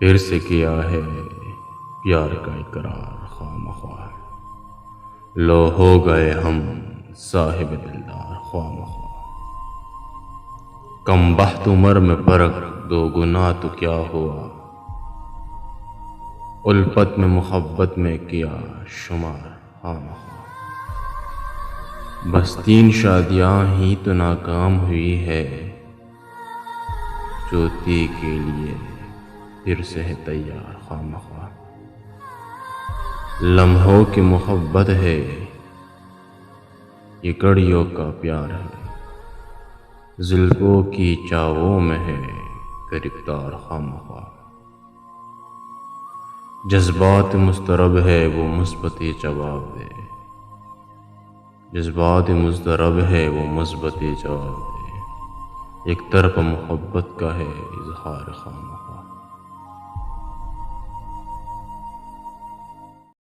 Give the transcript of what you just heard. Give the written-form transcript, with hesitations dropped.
پھر سے کیا ہے پیار کا اقرار خواہ مخواہ، لو ہو گئے ہم صاحب دلدار خواہ مخواہ۔ کم بخت عمر میں فرق دو گنا تو کیا ہوا، الفت میں محبت میں کیا شمار خواہ مخواہ۔ بس 3 شادیاں ہی تو ناکام ہوئی ہے، چوتھی کے لیے پھر سے ہے تیار خواہ مخواہ۔ لمحوں کی محبت ہے، یہ کڑیوں کا پیار ہے، زلفوں کی چاووں میں ہے گرفتار خواہ مخواہ۔ جذبات مضطرب ہے وہ مثبت جواب دے، جذبات مضطرب ہے وہ مثبت جواب دے، ایک طرف محبت کا ہے اظہار خواہ مخواہ۔